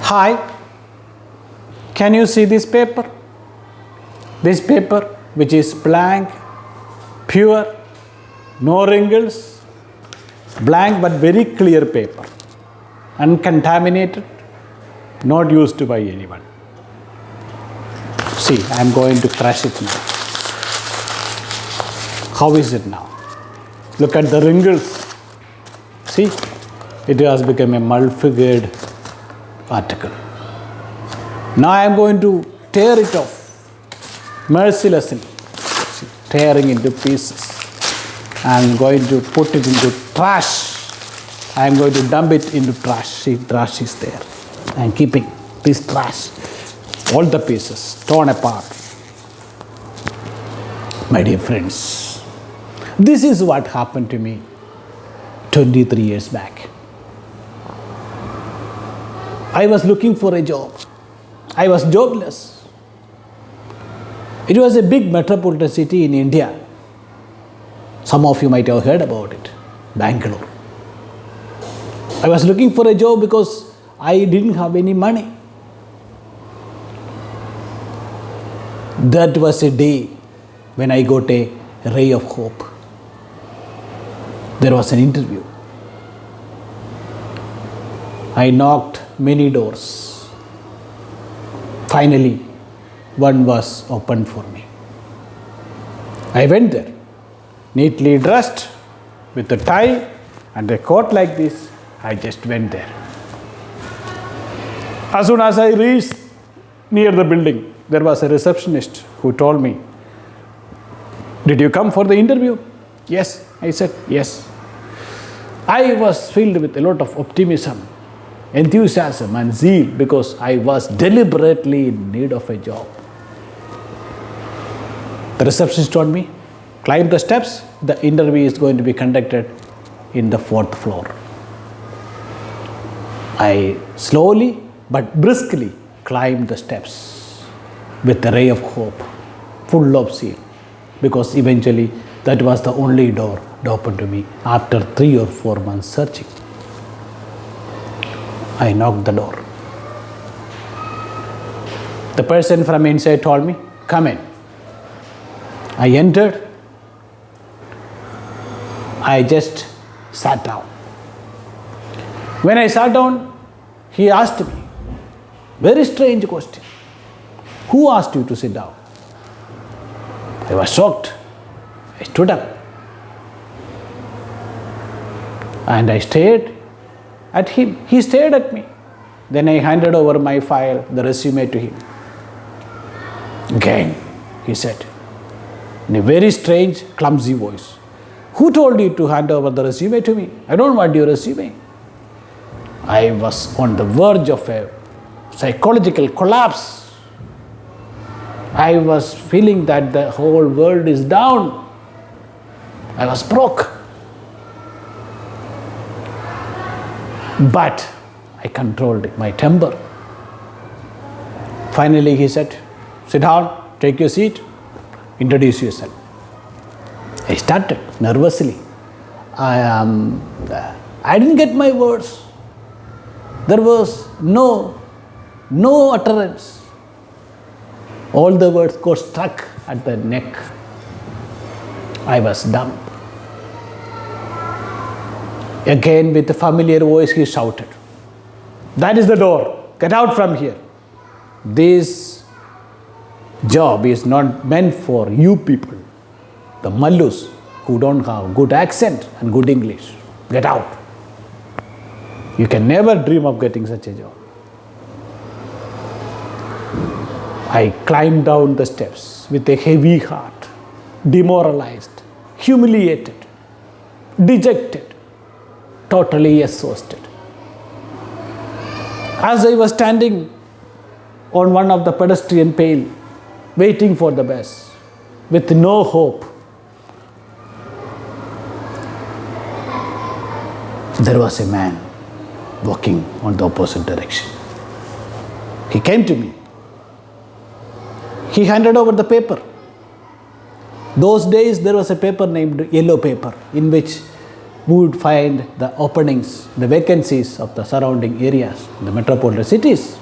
Hi, can you see this paper? This paper, which is blank, pure, no wrinkles, blank but very clear paper, uncontaminated, not used by anyone. See, I am going to crush it now. How is it now? Look at the wrinkles. See, it has become a multi-figured article. Now I am going to tear it off mercilessly, tearing into pieces. I am going to put it into trash. I am going to dump it into trash. See, trash is there. I am keeping this trash, all the pieces torn apart. My dear friends, this is what happened to me 23 years back. I was looking for a job. I was jobless. It was a big metropolitan city in India. Some of you might have heard about it, Bangalore. I was looking for a job because I didn't have any money. That was a day when I got a ray of hope. There was an interview. I knocked many doors. Finally, one was opened for me. I went there, neatly dressed, with a tie and a coat like this. I just went there. As soon as I reached near the building, there was a receptionist who told me, "Did you come for the interview?" "Yes." I said, "Yes." I was filled with a lot of optimism, enthusiasm and zeal because I was deliberately in need of a job. The receptionist told me, "Climb the steps, the interview is going to be conducted in the 4th floor. I slowly but briskly climbed the steps with a ray of hope, full of zeal, because eventually that was the only door opened to me after 3 or 4 months searching. I knocked the door. The person from inside told me, "Come in." I entered. I just sat down. When I sat down, he asked me, very strange question, "Who asked you to sit down?" I was shocked. I stood up and I stared at him. He stared at me. Then I handed over my file, the resume, to him. "Again," he said, in a very strange, clumsy voice, "Who told you to hand over the resume to me? I don't want your resume." I was on the verge of a psychological collapse. I was feeling that the whole world is down. I was broke. But I controlled my temper. Finally, he said, "Sit down, take your seat, introduce yourself." I started nervously. I didn't get my words. There was no utterance. All the words got stuck at the neck. I was dumb. Again, with a familiar voice, he shouted, "That is the door. Get out from here. This job is not meant for you people, the Mallus who don't have good accent and good English. Get out. You can never dream of getting such a job." I climbed down the steps with a heavy heart, demoralized, humiliated, dejected, totally exhausted. As I was standing on one of the pedestrian pale, waiting for the bus, with no hope, there was a man walking on the opposite direction. He came to me. He handed over the paper. Those days there was a paper named yellow paper in which would find the openings, the vacancies of the surrounding areas, the metropolitan cities.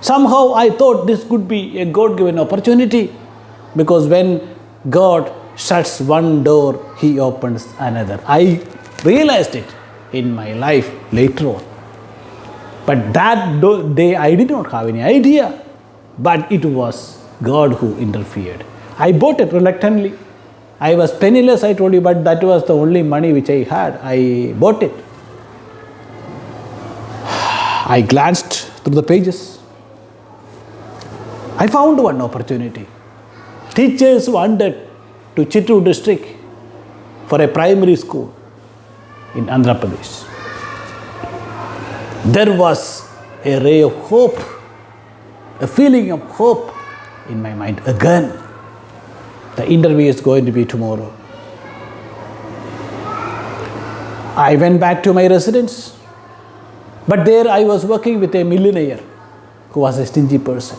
Somehow I thought this could be a God-given opportunity, because when God shuts one door, He opens another. I realized it in my life later on. But that day I did not have any idea, but it was God who interfered. I bought it reluctantly. I was penniless, I told you, but that was the only money which I had. I bought it. I glanced through the pages. I found one opportunity. Teachers wanted to Chittoor district for a primary school in Andhra Pradesh. There was a ray of hope, a feeling of hope in my mind again. The interview is going to be tomorrow. I went back to my residence, but there I was working with a millionaire who was a stingy person.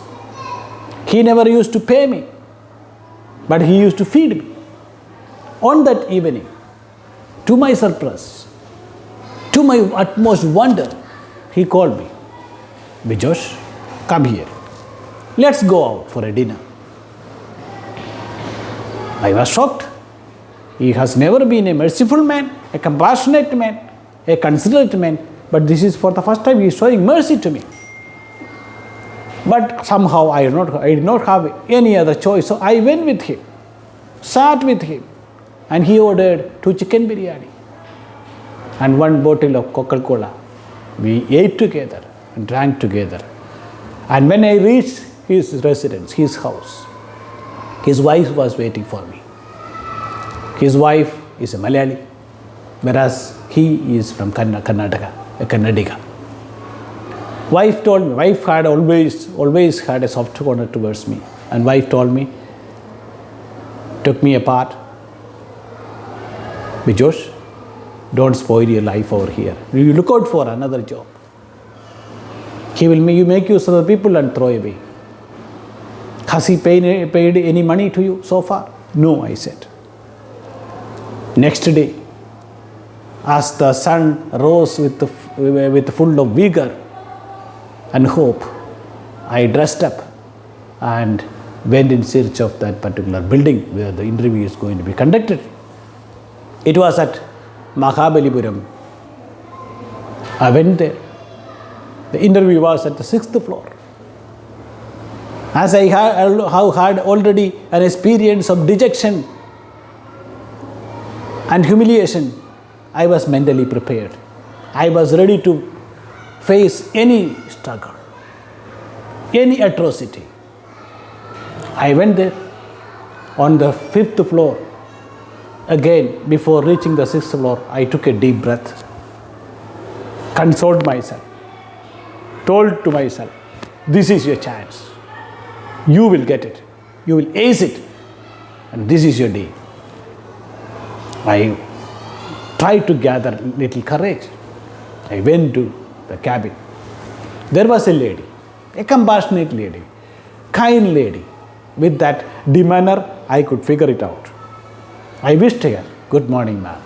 He never used to pay me, but he used to feed me. On that evening, to my surprise, to my utmost wonder, he called me. Bijosh, come here. Let's go out for a dinner. I was shocked. He has never been a merciful man, a compassionate man, a considerate man, but this is for the first time he is showing mercy to me. But somehow I did not have any other choice, so I went with him, sat with him, and he ordered 2 chicken biryani and 1 bottle of Coca-Cola. We ate together and drank together. And when I reached his residence, his house, his wife was waiting for me. His wife is a Malayali, whereas he is from Karnataka, a Kannadiga. Wife told me, wife had always had a soft corner towards me. And wife told me, took me apart. Bijosh, don't spoil your life over here. You look out for another job. He will make use of the people and throw away. Has he paid any money to you so far? No, I said. Next day, as the sun rose with full of vigor and hope, I dressed up and went in search of that particular building where the interview is going to be conducted. It was at Mahabalipuram. I went there. The interview was at the 6th floor. As I had already an experience of dejection and humiliation, I was mentally prepared. I was ready to face any struggle, any atrocity. I went there on the 5th floor. Again, before reaching the 6th floor, I took a deep breath, consoled myself, told to myself, this is your chance. You will get it. You will ace it. And this is your day. I tried to gather little courage. I went to the cabin. There was a lady, a compassionate lady, kind lady. With that demeanor, I could figure it out. I wished her, good morning, ma'am.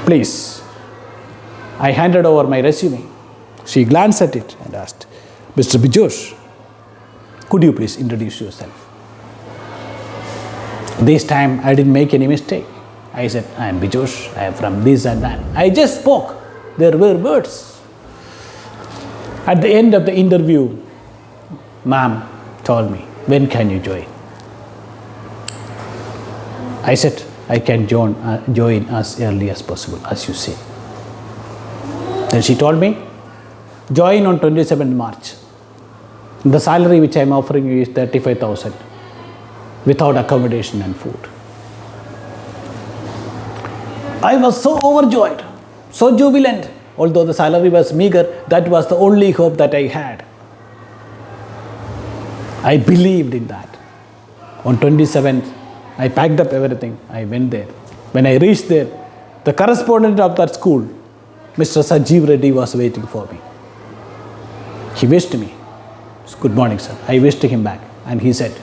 Please. I handed over my resume. She glanced at it and asked, Mr. Bijosh, could you please introduce yourself? This time I didn't make any mistake. I said, I am Bijosh, I am from this and that. I just spoke. There were words. At the end of the interview, ma'am told me, when can you join? I said, I can join as early as possible, as you say. Then she told me, join on 27th March. The salary which I am offering you is 35,000 without accommodation and food. I was so overjoyed, so jubilant. Although the salary was meager, that was the only hope that I had. I believed in that. On 27th, I packed up everything. I went there. When I reached there, the correspondent of that school, Mr. Sajeev Reddy, was waiting for me. He wished me, good morning, sir. I wished him back. And he said,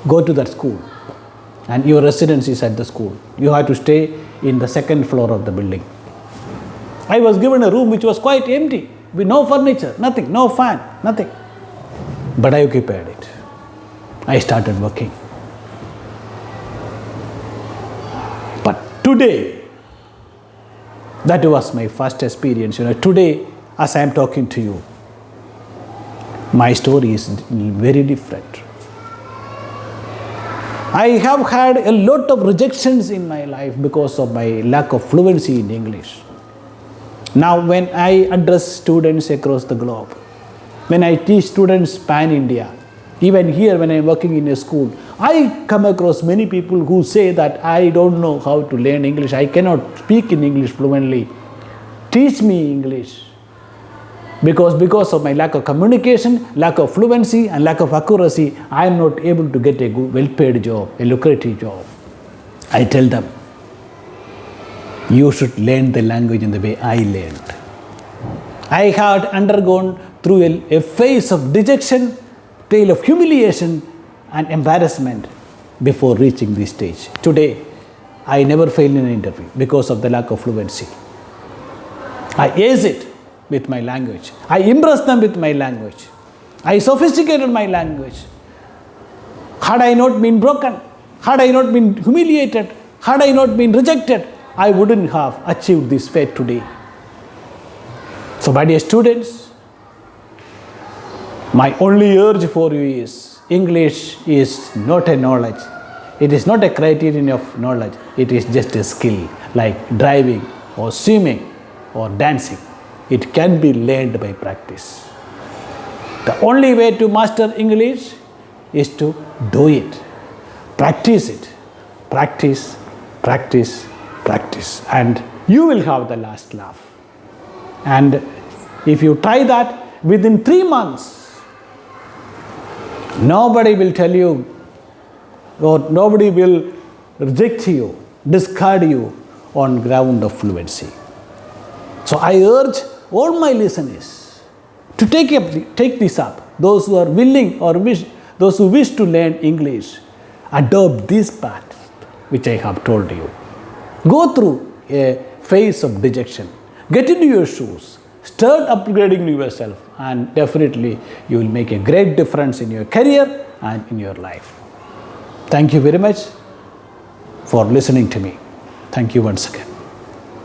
go to that school and your residence is at the school. You have to stay in the second floor of the building. I was given a room which was quite empty, with no furniture, nothing, no fan, nothing. But I occupied it. I started working. But today, that was my first experience. Today, as I am talking to you, my story is very different. I have had a lot of rejections in my life because of my lack of fluency in English. Now, when I address students across the globe, when I teach students pan-India, even here when I am working in a school, I come across many people who say that I don't know how to learn English, I cannot speak in English fluently. Teach me English. Because of my lack of communication, lack of fluency and lack of accuracy, I am not able to get a good, well-paid job, a lucrative job. I tell them, you should learn the language in the way I learned. I had undergone through a phase of dejection, tale of humiliation and embarrassment before reaching this stage. Today, I never fail in an interview because of the lack of fluency. I ace it with my language. I impress them with my language. I sophisticated my language. Had I not been broken, had I not been humiliated, had I not been rejected, I wouldn't have achieved this fate today. So, my dear students, my only urge for you is, English is not a knowledge. It is not a criterion of knowledge. It is just a skill like driving or swimming or dancing. It can be learned by practice. The only way to master English is to do it. Practice it. Practice, practice, practice. And you will have the last laugh. And if you try that within 3 months, nobody will tell you or nobody will reject you, discard you on ground of fluency. So I urge all my listeners to take this up. Those who are willing or those who wish to learn English, adopt this path which I have told you. Go through a phase of dejection. Get into your shoes. Start upgrading yourself, and definitely you will make a great difference in your career and in your life. Thank you very much for listening to me. Thank you once again.